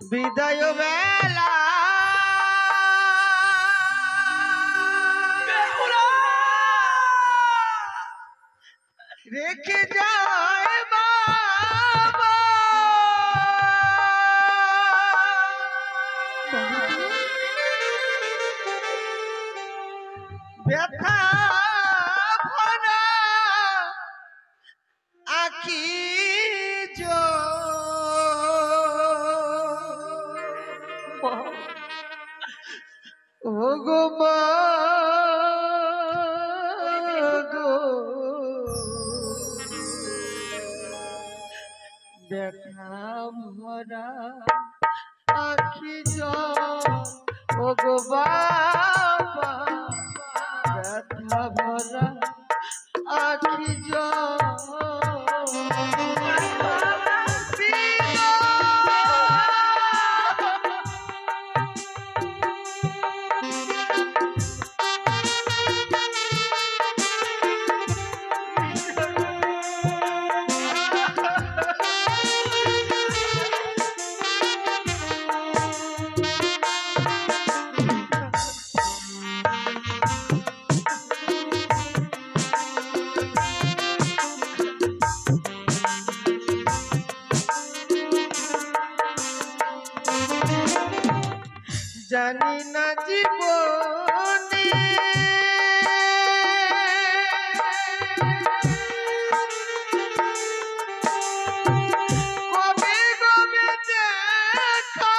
বিদায় বেলা রেখে যায় বাবা ব্যথা ভরা আখি ও গো মা গো ব্যথা ভরা আখি ও গো বাবা ব্যথা ভরা আখি জানি না জীবনে কবে কবে দেখা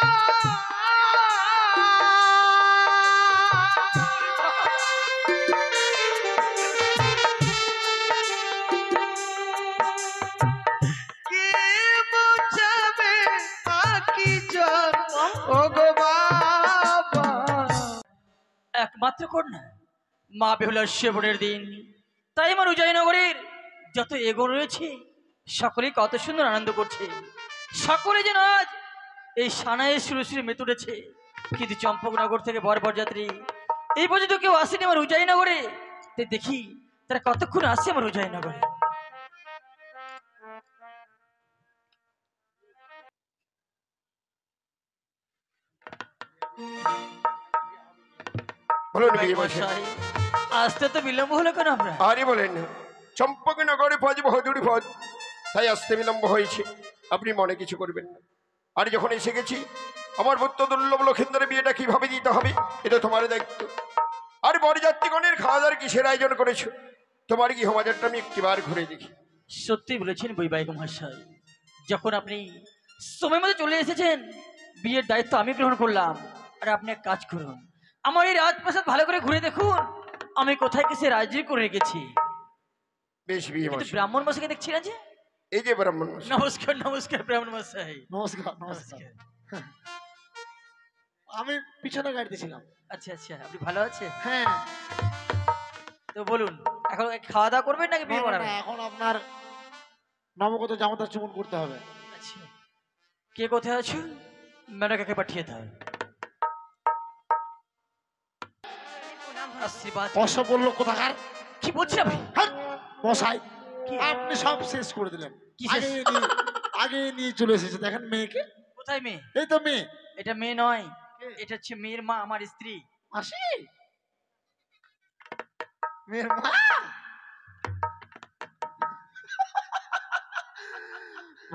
কে বোঝাবে আকি জন ও গো একমাত্র কন্যা মা বেহুলার সেবনের দিন, তাই আমার উদয়নগরের যত এগো রয়েছে সকলেই কত সুন্দর আনন্দ করছে। সকলে যেন আজ এই সানায় সুরে সুরে মেতে উঠেছে। কিন্তু চম্পকনগর থেকে বরযাত্রী এই পর্যন্ত কেউ আসেনি আমার উদয়নগরে। তাই দেখি তারা কতক্ষণ আসছে আমার উদয়নগরে। আসতে তো বিলম্ব হলো কেন? আমরা আরে বলেন চম্পকনগরে পদ বহুদূর পদ, তাই আসতে বিলম্ব হয়েছে। আপনি মনে কিছু করবেন না। আর যখন এসে গেছি আমার পুত্র দুর্লভ লক্ষেন্দ্রের বিয়েটা কিভাবে দিতে হবে এটা তোমার দায়িত্ব। আর বরযাত্রীগণের খাওয়া দাওয়ার কিসের আয়োজন করেছো তোমার গৃহবাজারটা আমি একটিবার ঘুরে দেখি। সত্যি বলেছেন বৈবাহিক মহাশয়, যখন আপনি সময় মতো চলে এসেছেন বিয়ের দায়িত্ব আমি গ্রহণ করলাম। আর আপনি এক কাজ করুন, আমার এই রাজপ্রাসাদ ভালো করে ঘুরে দেখুন আমি কোথায় কিসে রাজি করে রেখেছি। বেশ বিয়ে ব্রাহ্মণ মশাইকে দেখছি না যে? এই যে ব্রাহ্মণ মশাই। নমস্কার নমস্কার ব্রাহ্মণ মশাই। নমস্কার নমস্কার। আমি পিছনে গাড়িতে ছিলাম। আচ্ছা আচ্ছা, আপনি ভালো আছেন? হ্যাঁ। তো বলুন, এখন খাওয়া দাওয়া করবেন নাকি বিয়ে করাবেন? এখন আপনার নবগত জামাতা চুমন করতে হবে। আচ্ছা, কে কোথায় আছো? মেনকাকে পাঠিয়ে দাও। আশীর্বাদ। অসবল কোথাকার। কি বলছেন আপনি? মশাই আপনি সব শেষ করে দিলেন। আগে নিয়ে চলে এসেছে, দেখেন মেয়েকে। কোথায় মেয়ে? এই তো মেয়ে। এটা মেয়ে নয়, এটা হচ্ছে মেয়ের মা, আমার স্ত্রী। মাসি, মেয়ের মা।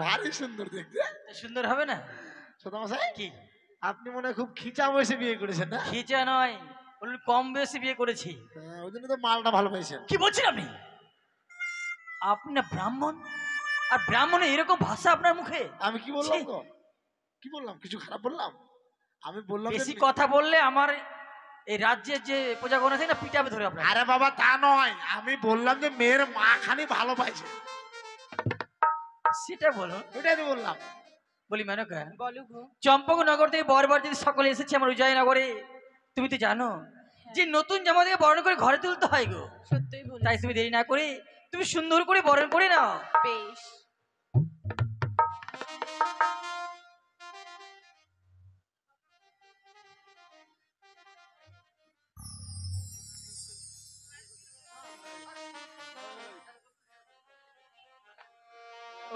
ভারী সুন্দর দেখতে। সুন্দর হবে না? সদা মশাই কি আপনি মনে হয় খুব খিচা বয়সে বিয়ে করেছেন না? খিচা নয়, বলুন কম বয়সে বিয়ে করেছি। ওই জন্য তো মালটা ভালো পাইছেন। কি বলছেন আপনি? আপনি না ব্রাহ্মণ, আর ব্রাহ্মণে এরকম ভাষা আপনার মুখে? আমি কি বললাম গো? কি বললাম? কিছু খারাপ বললাম? আমি বললাম বেশি কথা বললে আমার এই রাজ্যের যে প্রজাগণ আছে না পিটাবে ধরে আপনার। আরে বাবা তা নয়, আমি বললাম যে মেয়ের মা খানি ভালো পাইছে। সেটা বলো। ওটাই তো বললাম। বলি মেনকা, বলো গো। চম্পকনগর থেকে বরযাত্রী সকলে এসেছে আমার উদয়নগরে। তুমি তো জানো যে নতুন জামা থেকে বরণ করে ঘরে তুলতে হয় গো। সত্যই বলে। তাই তুমি দেরি না করে তুমি সুন্দর করে বরণ করে নাও। বেশ।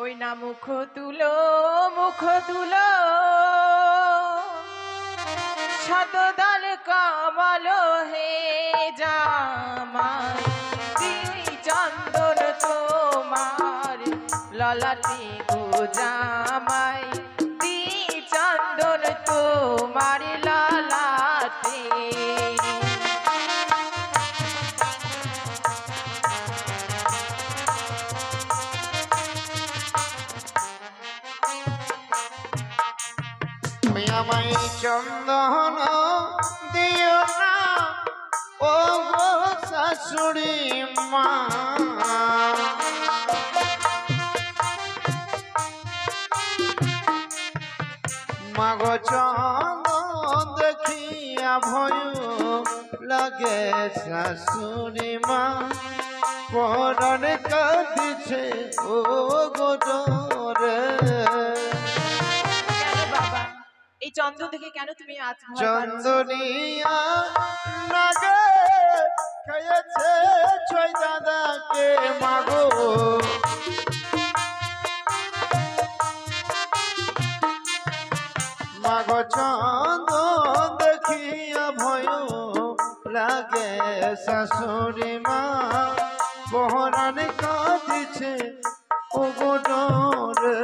ওই না মুখ তুলো শতদল কমল হে জামাই চন্দন তোমার ললাটে গো জামাই চন্দন তোমার ললাটে। আমায় চন্দন দিও না ও গো শাশুড়ি মা, মাগো চন্দন দেখিয়া ভয় লাগে শাশুড়ি মা, পরাণ কাঁদিছে ও গো ডরে। বাবা এই চন্দন দেখে কেন তুমি আজ ভয় পাচ্ছ? চন্দনিয়া নাগে খেয়েছে ছয় দাদাকে মাগো, মাগো চন্দন দেখিয়া ভয় লাগে শাশুড়ি মা, পহরান কাঁদিছে ও গো ডরে।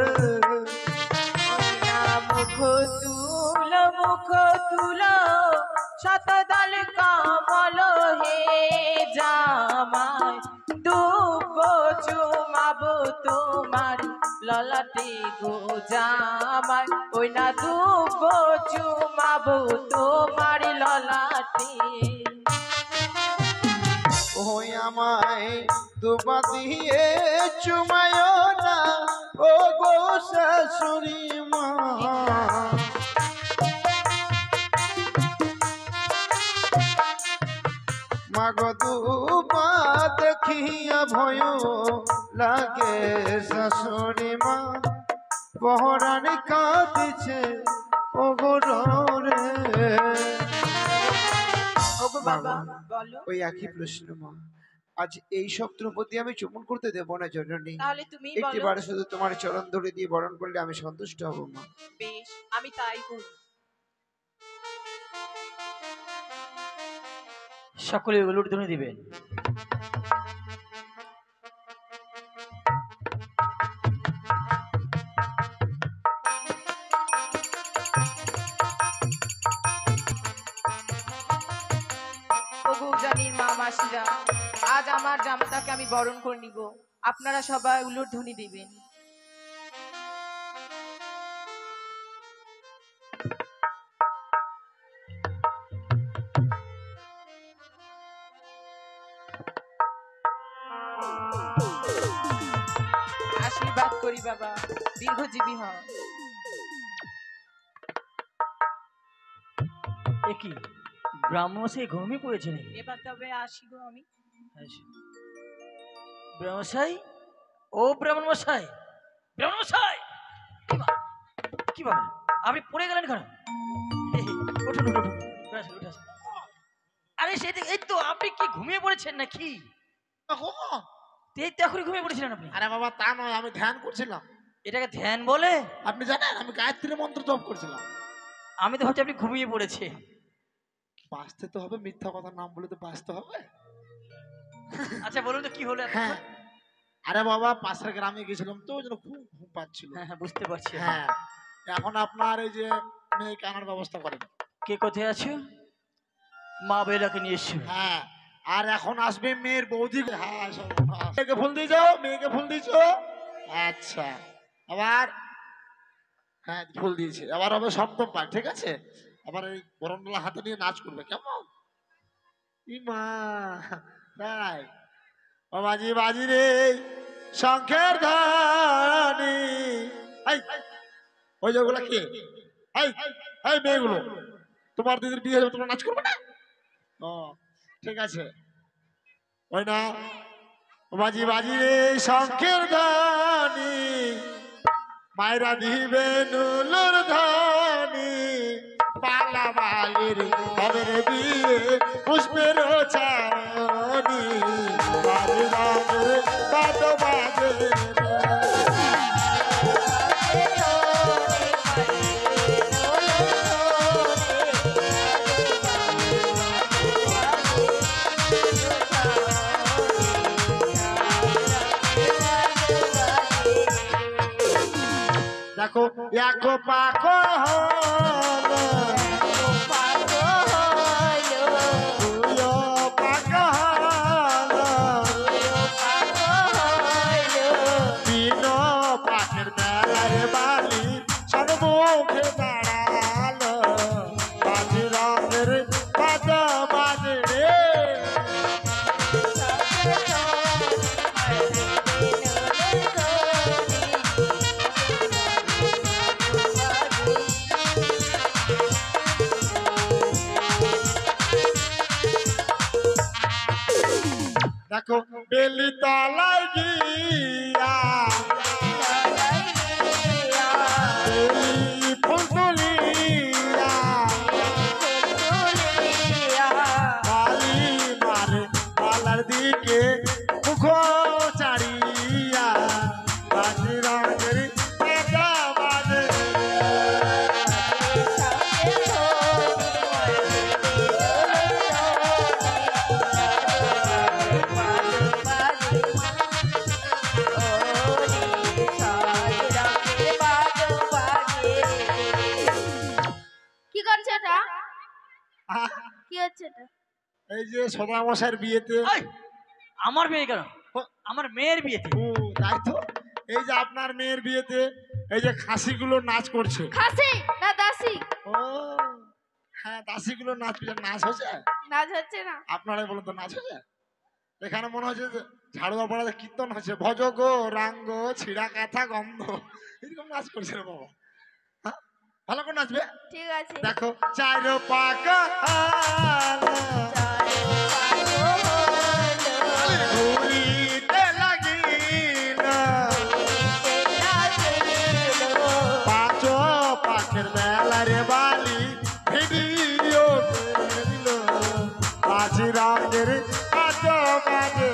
মুখ তুল শতদল কমল হে জামাই দুব চুমাব তোমার ললাটে গো জামাই, ওই না দুব চুমাব তোমার ললাটে। ওই আমায় দুবা দিয়ে চুমায় না ও গো শাশুড়ি মা, মাগো দুবা দেখিয়া ভয় লাগে শাশুড়ি মা, পহরান কাঁদিছে ও গো ডরে। ওগো বাবা বলো, ওই একই প্রশ্ন মা, আজ এই সব দ্রৌপদী আমি চুমন করতে দেবো না জননী, তাহলে তুমি একটি বলো। বার শুধু তোমার চরণ ধরে দিয়ে বরণ করলে আমি সন্তুষ্ট হব মা। বেশ আমি তাই করব। সকলে উলুট ধ্বনি দিবেন। ওগো জানির মা মাসিরা, আজ আমার জামাতাকে আমি বরণ করে নিব, আপনারা সবাই উলুর ধ্বনি দিবেন। আশীর্বাদ করি বাবা, দীর্ঘজীবী হও। একই ব্রাহ্মণমশাই ঘুমিয়ে পড়েছে নাকি? এবার তবে আসি গো আমি। ব্রাহ্মণমশাই, ও ব্রাহ্মণমশাই, ব্রাহ্মণমশাই, কি বাবা আপনি পড়ে গেলেন কেন? উঠুন উঠুন উঠে আসুন, উঠে আসুন। আরে সেটা এই তো, আপনি কি ঘুমিয়ে পড়েছেন নাকি? এই তো এখনই ঘুমিয়ে পড়েছিলেন আপনি? আরে বাবা তা নয়, আমি ধ্যান করছিলাম। এটাকে ধ্যান বলে? আপনি জানেন আমি গায়ত্রী মন্ত্র জপ করছিলাম। আমি তো ভাবছি আপনি ঘুমিয়ে পড়েছে। বাঁচতে তো হবে, মিথ্যা কথা নাম বলে তো বাঁচতে হবে। আচ্ছা বলুন তো কি হলো? হ্যাঁ আরে বাবা পাশের গ্রামে গেছিলাম তো, ওই জন্য খুব ঘুম পাচ্ছিল। হ্যাঁ বুঝতে পারছি। হ্যাঁ এখন আপনার এই যে মেয়েকে আনার ব্যবস্থা করেন। কে কোথায় আছো? মা বেলাকে নিয়ে এসছো? হ্যাঁ আর এখন আসবে মেয়ের বৌদি। হ্যাঁ মেয়েকে ফুল দিয়েছো, মেয়েকে ফুল দিয়েছো। আচ্ছা আবার হ্যাঁ ফুল দিয়েছি, আবার হবে সপ্তম পাক, ঠিক আছে? আবার এই বরণডালা হাতে নিয়ে নাচ করবে, কেমন? ইমা তাই ও বাজি বাজি রে শঙ্খের ধ্বনি। ওই যেগুলো কি এই মেয়েগুলো, তোমার দিদির বিয়ে হবে, তোমরা নাচ করবে না? ও ঠিক আছে, ওই না বাজি বাজি রে শঙ্খের ধ্বনি, মায়েরা দিবে নুলুর ধ্বনি, পালা বালির হবে রে বিয়ে পুষ্পের চারণি, বাজে বাজে বাদ বাজে দেখো পাকো হলো তুইও পাকো হলো বিনো পাকের বেলার বালি সর্বমুখে দাঁড়ালো বাজি রঙের বাজা বাজে রে দেখো বেলি তলায় গিয়া বেলি ফুল তুলিয়া বালি মারে পালার দিকে মুখ চাড়িয়া বাজি রঙের বাজা বাজে কি করছে এটা? আহ, কি হচ্ছে এটা? এই যে সদামশাইয়ের বিয়েতে এই, আমার বিয়ে কেন? আমার মেয়ের বিয়েতে। ও তাই তো এই যে আপনার মেয়ের বিয়েতে এই যে খাসিগুলো নাচ করছে খাসি না দাসি? ও হ্যাঁ দাসিগুলো নাচ নাচ হচ্ছে নাচ হচ্ছে না? আপনারাই বলুন তো নাচ হচ্ছে এখানে মনে হচ্ছে যে ঝাড়ুয়া পাড়াতে কীর্তন হচ্ছে ভজ গো রাঙ্গ ছিড়া কাঁথা গন্ধ এরকম নাচ করছে রে বাবা হ্যাঁ? ভালো করে নাচবে ঠিক আছে। দেখো চার পাকা ঘুরিতে লাগিল পাঁচ পাখের মেলারে বালি ভিডিও দিল বাজি রঙের কাজ কাজে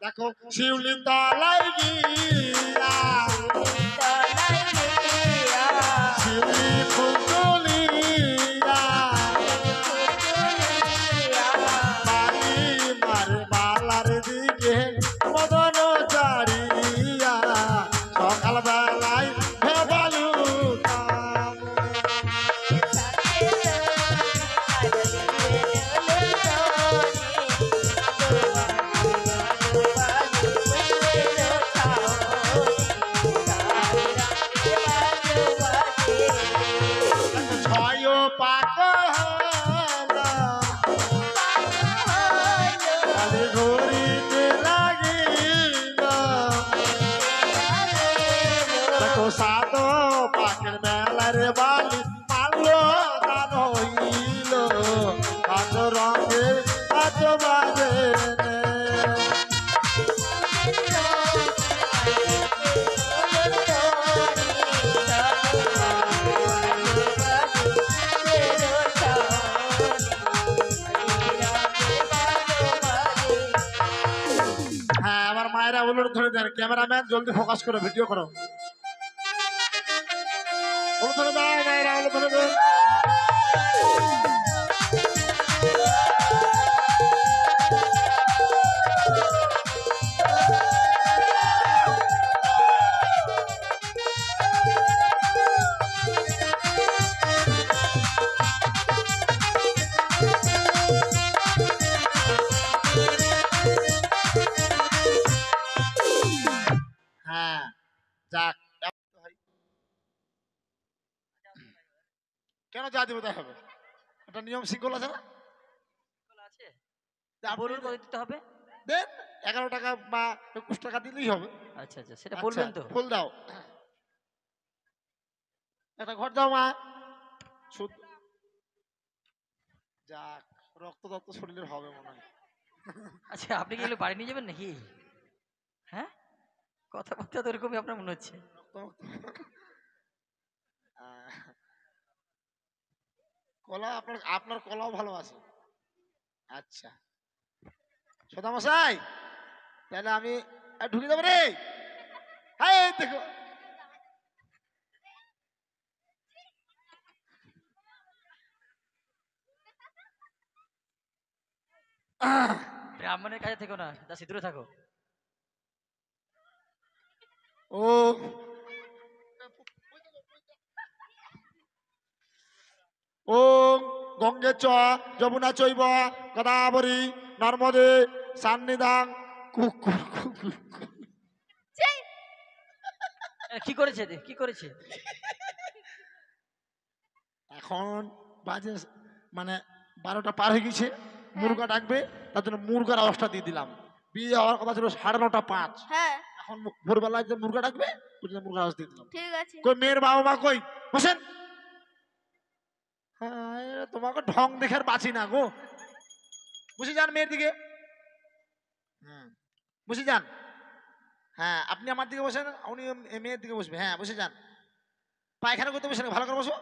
দেখো শিউলি তলায় গিয়া শিউলি ফুল তুলিয়া বালি মারে বালার দিকে মদন চারিয়া সকাল বেলায় ভেবালু ছয় পাক কালে ঘুরিতে লাগিল দেখো সাত পাকের মেলার বালি মারল দান হইল কাজ রঙের কাজ বাজে হ্যাঁ আমার মায়েরা উলুর ধরে দেন ক্যামেরাম্যান জলদি ফোকাস করো ভিডিও করো উলু ধরে দাও মায়েরা উলু ধরে দেন হ্যাঁ যাক কেন যা দিব তাই হবে একটা নিয়ম শৃঙ্খল আছে না আছে তা আপনি বলুন কত দিতে হবে? দেন 11 টাকা বা 21 টাকা দিলেই হবে আচ্ছা আচ্ছা, সেটা বলবেন তো? ফুল দাও একটা ঘর দাও মা শুদ্ধ যাক রক্ত শরীরের হবে মনে হয় আচ্ছা, আপনি কি এগুলো বাড়ি নিয়ে যাবেন নাকি? হ্যাঁ, কথাবার্তা তো এরকমই আপনার মনে হচ্ছে। কলা আপনার আপনার কলাও ভালো আছে আচ্ছা সদামশাই তাহলে আমি ঢুকে যাবো রে হ্যাঁ দেখো ব্রাহ্মণের কাছে থেকো না, দাসী দূরে থাকো। ও ওম গঙ্গে চ যমুনা চৈব গদাবরী নর্মদে সান্নিধাং কুকুর ছি, কি করেছে কি করেছে? এখন বাজে মানে 12টা পার হয়ে গেছে, মুরগা ডাকবে, তার জন্য মুরগার আওয়াজটা দিয়ে দিলাম। বিয়ে হওয়ার কথা ছিল 9:30-5, হ্যাঁ এখন ভোরবেলায় যে মুরগা ডাকবে ওই জন্য মুরগার আওয়াজ দিয়ে দিলাম। ঠিক আছে। কই মেয়ের বাবা মা কই? বসেন। হ্যাঁ তোমাকে ঢং দেখে আর বাঁচি না গো। বসে যান মেয়ের দিকে। বসে যান। হ্যাঁ আপনি আমার দিকে বসেন, উনি মেয়ের দিকে বসবে। হ্যাঁ বসে যান। পায়খানা করতে বসে না, ভালো করে বসো।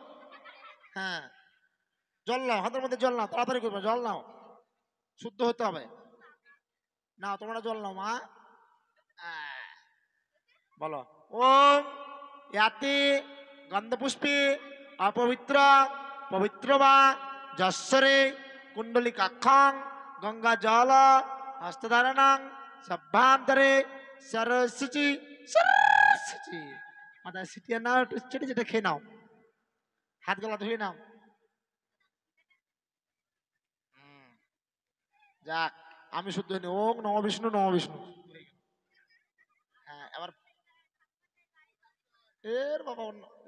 হ্যাঁ জল নাও, হাতের মধ্যে জল নাও, তাড়াতাড়ি করবে, জল নাও, শুদ্ধ হতে হবে। নাও তোমরা জল নাও মা। বলো ওম ইয়াতি গন্ধপুষ্পে অপবিত্র পবিত্র বা যশ্বরে কুণ্ডলী কাক্ষং গঙ্গা জল হস্তধারণং সভ্যান্তরে সরস্বতী সরস্বতী। মাথায় সিটিয়ে নাও, একটু চেটে চেটে খেয়ে নাও, হাত গলা ধুয়ে নাও। যাক আমি শুদ্ধ হইনি। ওম নম বিষ্ণু নম বিষ্ণু। হ্যাঁ এবার এর বাবা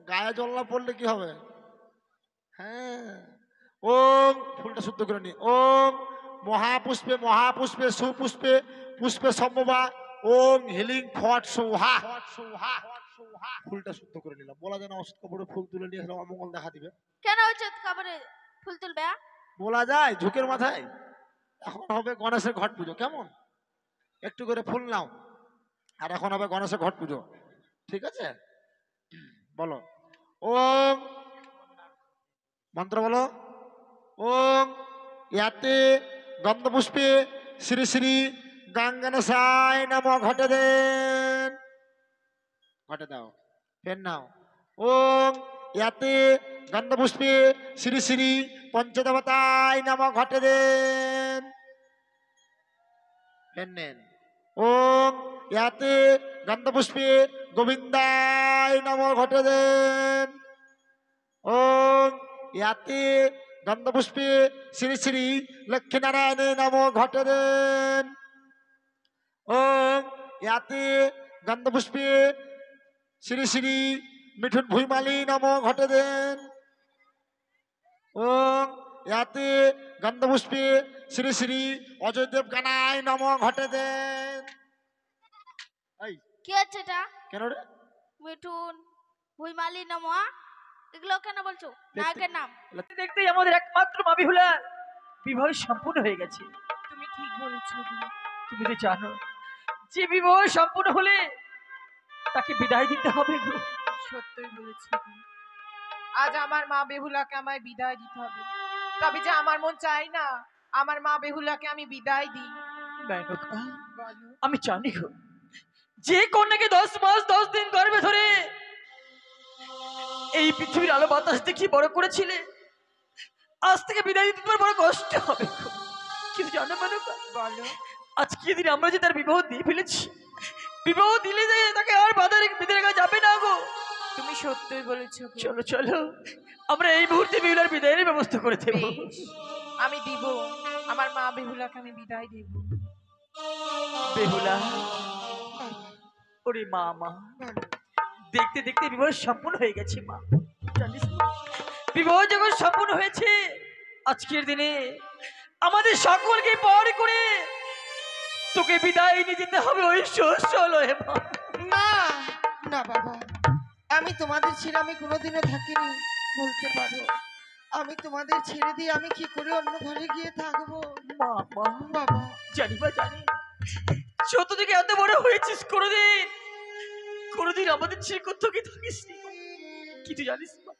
গায়ে জল না পড়লে কি হবে? হ্যাঁ ওম ফুলটা শুদ্ধ করে নি। ওম মহাপুষ্পে মহাপুষ্পে সুপুষ্পে পুষ্পে সম্ভবা ওম হিলিং ফট সৌহা। ফুলটা শুদ্ধ করে নিলাম। বলা যায় না অসৎ কাপড়ে ফুল তুলে নিয়ে আসলাম অমঙ্গল দেখা দিবে? কেন উচিত কাপড়ে ফুল তুলবে? বলা যায় ঝুঁকের মাথায়। এখন হবে গণেশের ঘট পুজো, কেমন? একটু করে ফুল নাও, আর এখন হবে গণেশের ঘট পুজো, ঠিক আছে? বলো ওম মন্ত্র বলো। ওম ইয়াতে গন্ধপুষ্পে শ্রী শ্রী গঙ্গনেশায় নম। ঘটে দেন, ঘটে দাও, ফের নাও। ওম ইয়াতে গন্ধপুষ্পে শ্রী শ্রী পঞ্চদেবতায় নম। ঘটে দেন, ফের নেন। ওম ইয়াতে গন্ধপুষ্পে গোবিন্দায় নম। ঘটে দেন। ওম ইয়াতে গন্ধপুষ্পে শ্রী শ্রী লক্ষ্মীনারায়ণে নম। ঘটে দেন। ওম ইয়াতে গন্ধপুষ্পে শ্রী শ্রী মিঠুন ভুইমালি নম। ঘটে দেন। ওম ইয়াতে গন্ধপুষ্পে শ্রী শ্রী অজয়দেব গানায় নম। ঘটে দেন। এই কি হচ্ছে এটা? কেন রে? মিঠুন ভুইমালি নমা, এগুলো কেন বলছো? নায়কের নাম। দেখতেই আমাদের একমাত্র মা বিহুলার বিবাহ সম্পূর্ণ হয়ে গেছে। তুমি ঠিক বলেছো গো। তুমি তো জানো যে বিবাহ সম্পূর্ণ হলে তাকে বিদায় দিতে হবে গো। সত্যই বলেছো গো। আজ আমার মা বেহুলাকে আমায় বিদায় দিতে হবে। তবে যে আমার মন চাই না আমার মা বেহুলাকে আমি বিদায় দিই। মেনকা, বলো। আমি জানি গো যে কন্যাকে 10 মাস 10 দিন গর্ভে ধরে এই পৃথিবীর আলো বাতাস দেখি বড় করেছিলে, আজ থেকে বিদায় দিতে তোমার বড় কষ্ট হবে গো। কিন্তু জানো মেনকা, বলো। আজকে দিন আমরা যে তার বিবাহ দিয়ে ফেলেছি, বিবাহ দিলে যে তাকে আর বাধা বেঁধে রাখা যাবে না গো। তুমি সত্যই বলেছো গো। চলো চলো আমরা এই মুহূর্তে বিহুলার বিদায়ের ব্যবস্থা করে দেব। বেশ, আমি দিব। আমার মা বেহুলাকে আমি বিদায় দেব। বেহুলা, ওরে মা, মা দেখতে দেখতে বিবাহ সম্পূর্ণ হয়ে গেছে মা। জানিস মা, বিবাহ যখন সম্পূর্ণ হয়েছে আজকের দিনে আমাদের সকলকে পর করে তোকে বিদায় নিয়ে যেতে হবে ওই শ্বশুরালয়ে মা। না না বাবা, আমি তোমাদের ছেড়ে আমি কোনোদিনও থাকিনি বলতে পারো। আমি তোমাদের ছেড়ে দিয়ে আমি কি করে অন্য ঘরে গিয়ে থাকবো মা মা, বাবা? জানি মা জানি, ছোট থেকে এত বড় হয়েছিস, কোনোদিন আমাদের ছেড়ে কোথাও কি থাকিস নি। কিন্তু জানিস মা,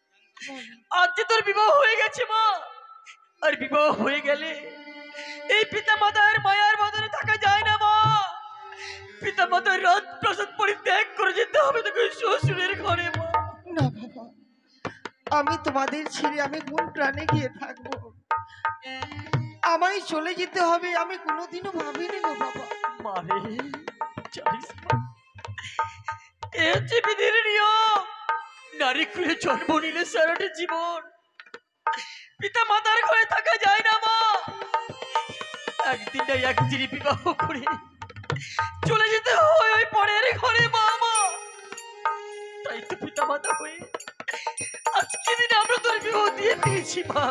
আজ যে তোর বিবাহ হয়ে গেছে মা, আর বিবাহ হয়ে গেলে এই পিতা মাতার মায়ার বদলে থাকা যায় না মা। পিতা মাতার রাজপ্রাসাদ পরিত্যাগ করে যেতে হবে তোকে শ্বশুরের ঘরে মা। না বাবা, আমি তোমাদের ছেড়ে আমি কোন প্রাণে গিয়ে থাকবো? আমায় চলে যেতে হবে আমি কোনোদিনও ভাবিনি গো বাবা। মারে জানিস না, এ হচ্ছে বিধির নিয়ম। নারী খুলে জন্ম নিলে সারাটা জীবন পিতা মাতার ঘরে থাকা যায় না মা। একদিন না একদিনই বিবাহ করে চলে যেতে হয় ওই পরের ঘরে মা। তাই তো পিতা মাতা হয়ে আজকে দিনে আমরা তোর বিবাহ দিয়ে দিয়েছি মা।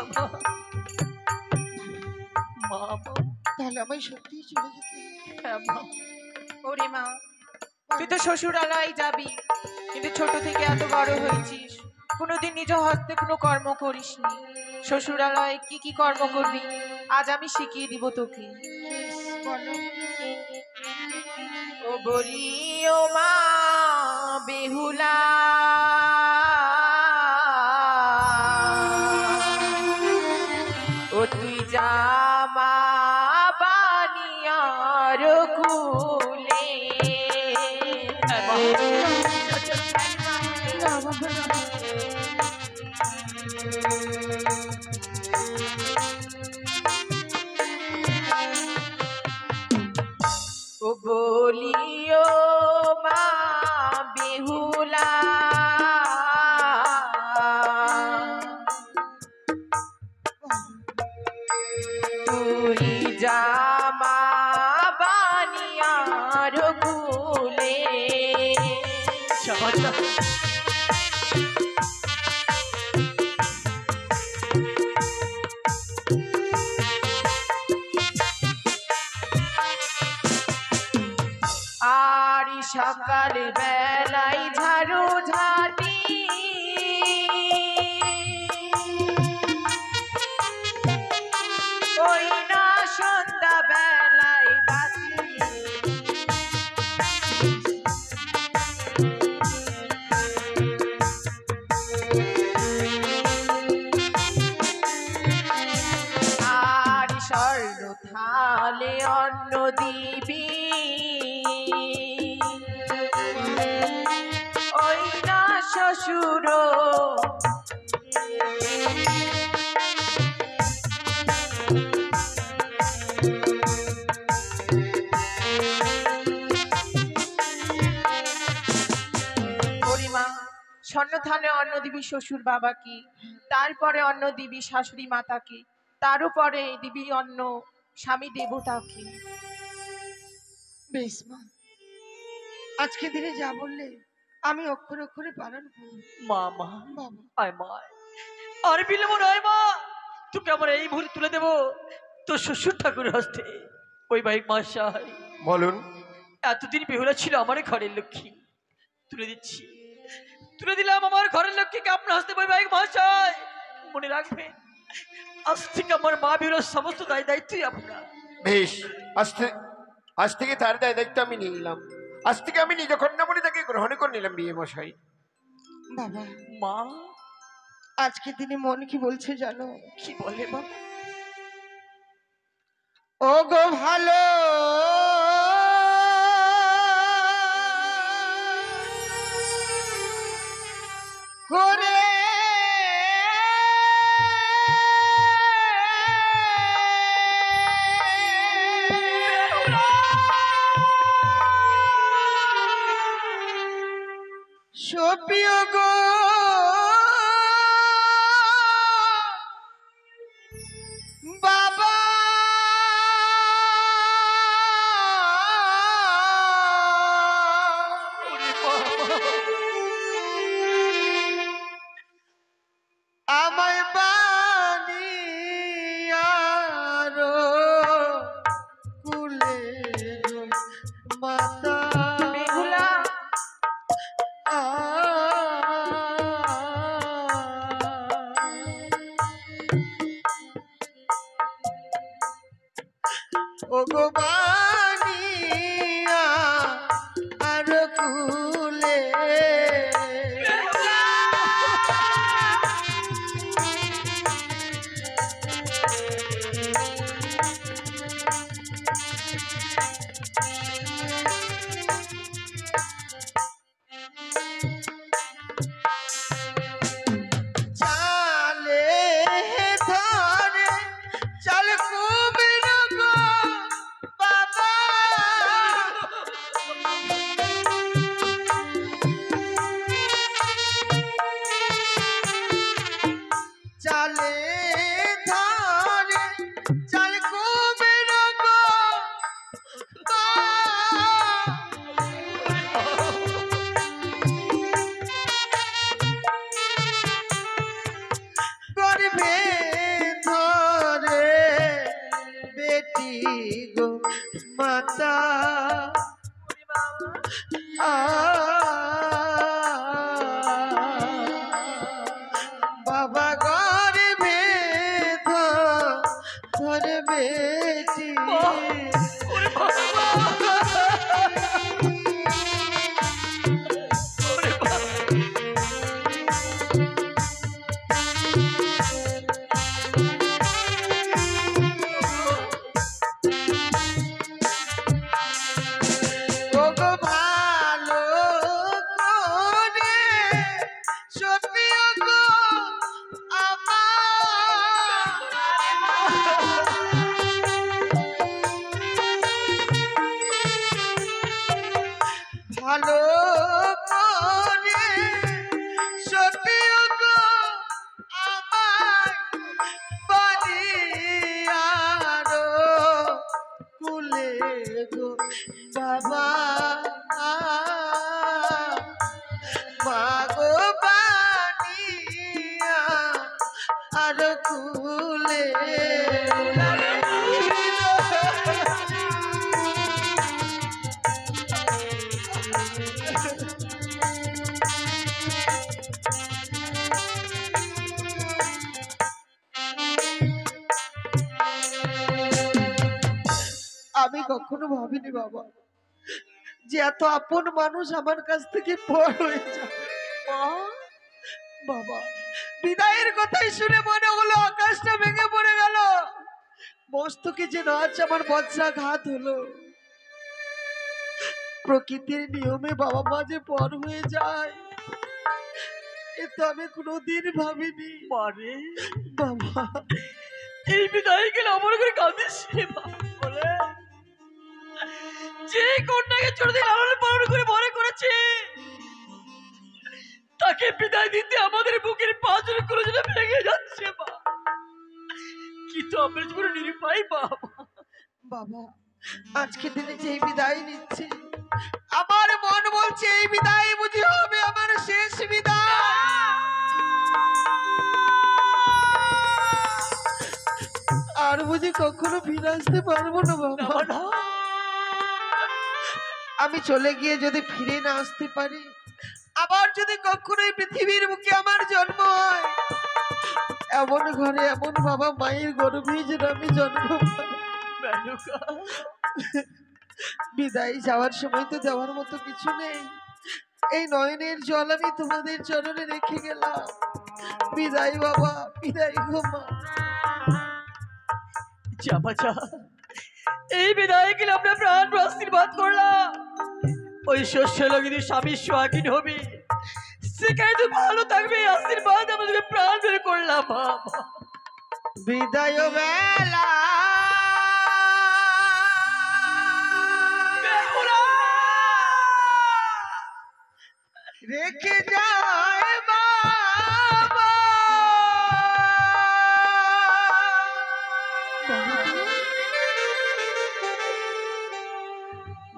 তাহলে আমায় সত্যি চলে যেতে হবে। হ্যাঁ মা। ওরে মা, তুই তো শ্বশুরালয় যাবি, কিন্তু ছোট থেকে এত বড় হয়েছিস, কোনোদিন নিজ হস্তে কোনো কর্ম করিসনি। শ্বশুরালয়ে কি কি কর্ম করবি আজ আমি শিখিয়ে দিব তোকে। বেশ, বলো। ও বলি ও মা বেহুলা, ও তুই জামা বানিয়ার কুলে। ও বলিও মা বেহুলা, তুই জামা বানিয়ার কুলে। আর সকাল বেলায় ঝাড়ু ঝাঁটি, ওই না সন্ধ্যা বেলায় বাতি। আর স্বর্ণ থালে অন্ন দিবি, ওই না শ্বশুর। পরিমা, স্বর্ণ থালে অন্ন দিবি শ্বশুর বাবাকে, তারপরে অন্ন দিবি শাশুড়ি মাতাকে, তার উপরে দিবি অন্ন স্বামী দেবতাকে। বেশ মা, আজকে দিনে যা বললে আমি অক্ষরে অক্ষরে পালন করব। মা মা বাবা আয় মা, আর বিলম্ব নয় মা, তোকে আমরা এই মুহূর্তে তুলে দেবো তোর শ্বশুর ঠাকুরের হস্তে। ওই ভাই মশাই বলুন। এতদিন বেহুলা ছিল আমার ঘরের লক্ষ্মী, তুলে দিচ্ছি, তুলে দিলাম আমার ঘরের লক্ষ্মীকে আপনার হস্তে। ওই ভাই মশাই মনে রাখবেন, আজ থেকে আমার মা বেহুলার সমস্ত দায় দায়িত্বই আপনার। বেশ, আজ থেকে তার দায় দায়িত্ব আমি নিয়ে নিলাম। আজ থেকে আমি নিজ কন্যা বলে তাকে গ্রহণ করে নিলাম বিয়ে মশাই। বাবা, মা আজকে দিনে মন কি বলছে জানো? কি বলে বাবা? ও গো ভালো করে সপিও গো বাবা, আমায় বানিয়ার কুলে মাতা বেহুলা, ও গো বানিয়া আর কুলে চালে ধরে চাল খুব গর্ভে ধরে বেটি গো মাতা বাবা গর্ভে ধরে বেটি ওগো ভালো করে সত্যি ওগো ভালো করে সত্যি ওগো আমার বাড়ি আরো কুলে গো বাবা মাগো বানিয়া আর কুলে আমি কখনো ভাবিনি বাবা যে এত আপন মানুষ আমার কাছ থেকে পর হয়ে যাবে বাবা বিদায়ের কথাই শুনে মনে হলো আকাশটা ভেঙে পড়ে গেল মস্তকে যে নাচ আমার বজ্রাঘাত হলো প্রকৃতির নিয়মে বাবা মা যে পর হয়ে যায় এ তো আমি কোনোদিন ভাবিনি মারে বাবা এই বিদায় গেলে আমার করে কাঁদিস রে বাবা বলে যে কন্যাকে ছোট থেকে লালন পালন করে বড় করেছে তাকে বিদায় দিতে আমাদের বুকের পাঁচের কলেজে ভেঙে যাচ্ছে মা কি তো আমরা জীবনে নিরুপায় বাবা বাবা আজকে দিনে যে বিদায় নিচ্ছি আমার মন বলছে এই বিদায় বুঝি হবে আমার শেষ বিদায় আর বুঝি কখনো ফিরে আসতে পারবো না বাবা আমি চলে গিয়ে যদি ফিরে না আসতে পারি আবার যদি কখনো এই পৃথিবীর বুকে আমার জন্ম হয় এমন ঘরে এমন বাবা মায়ের গর্ভে যেন আমি জন্ম পাই। বিদায় যাওয়ার সময় তো দেওয়ার মতো কিছু নেই এই নয়নের জল আমি তোমাদের চরণে রেখে গেলাম বিদায় বাবা বিদায় গো মা যা বাছা এই বিদায় গেলে আমরা প্রাণ আশীর্বাদ করলাম ওই শস্য লগিনী স্বামী সোহাগিন হবে সেখানে তুই ভালো থাকবে আশীর্বাদ আমাদেরকে প্রাণ বের করলাম বাবা বিদায় বেলা রেখে যায় বাবা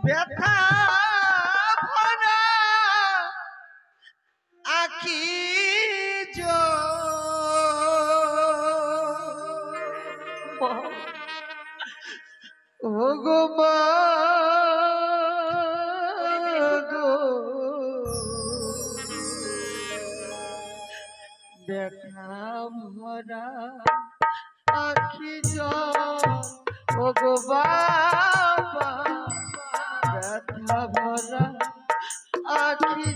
ব্যথা ভরা আখি ও গো মা গো ব্যথা ভরা আখি ও গো বাবা ব্যথা ভরা আখি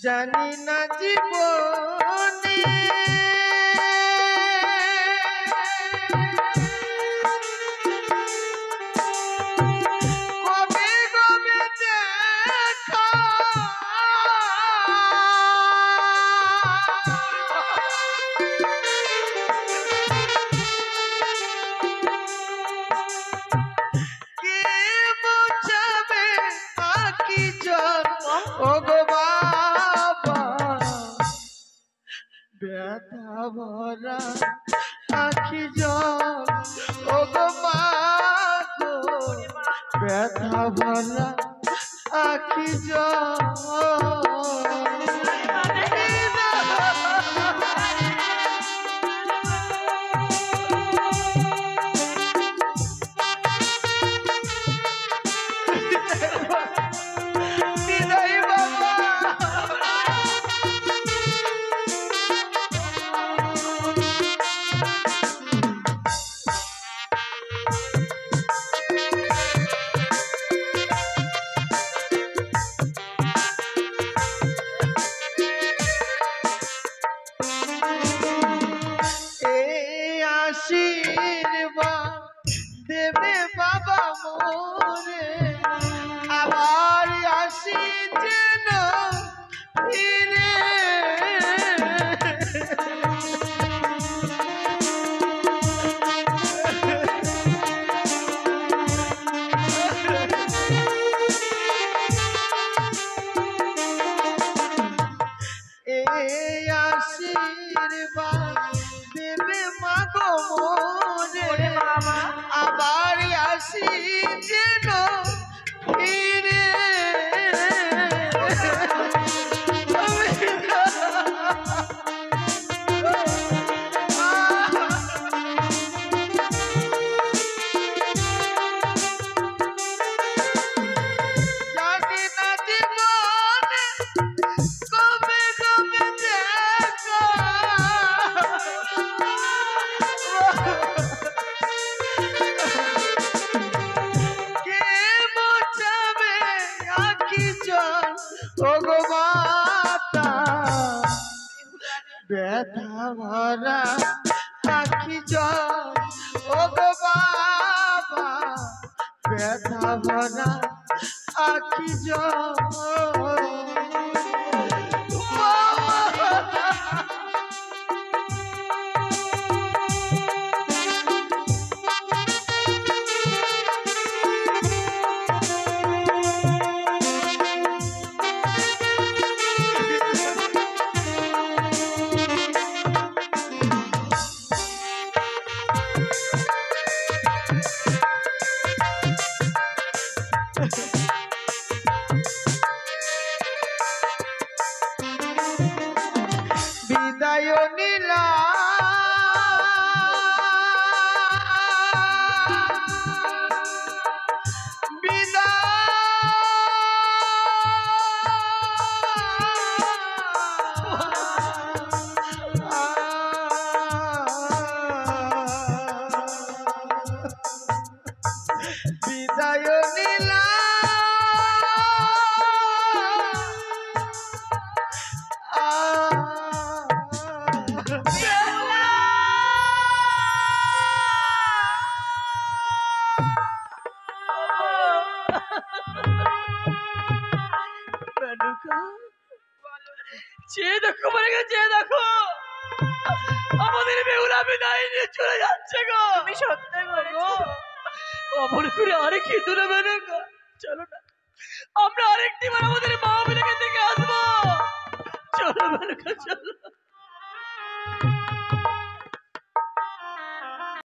জানি না জীবনে কবে কবে ভরা আখি জল ও গো মা গো ব্যথা ভরা আখি জল নিতাই বাবা এই আশীর্বাদ দেবে বাবা মোরে আবার আসি যেন ফিরে এই আশীর্বাদ দেবে মা গো মোরে আবার আসি যেন ফিরে জানি না জীবনে কবে কবে দেখা কে মোছাবে আখি জল ও গো মাতা ব্যথা ভরা আখি জল ও গো বাবা ব্যথা ভরা আখি জল বিদায় নীলা বিদায় নীলা চেয়ে দেখো মানে চেয়ে দেখো আমাদের বেহুলা বিদায় নিয়ে চলে যাচ্ছে গো তুমি সত্যি বলেছো অমর করে আরেক হিন্দু না বেনুকা চলো না আমরা আরেকটি বার আমাদের মা বোনকে দেখে আসবো চলো বেনুকা চলো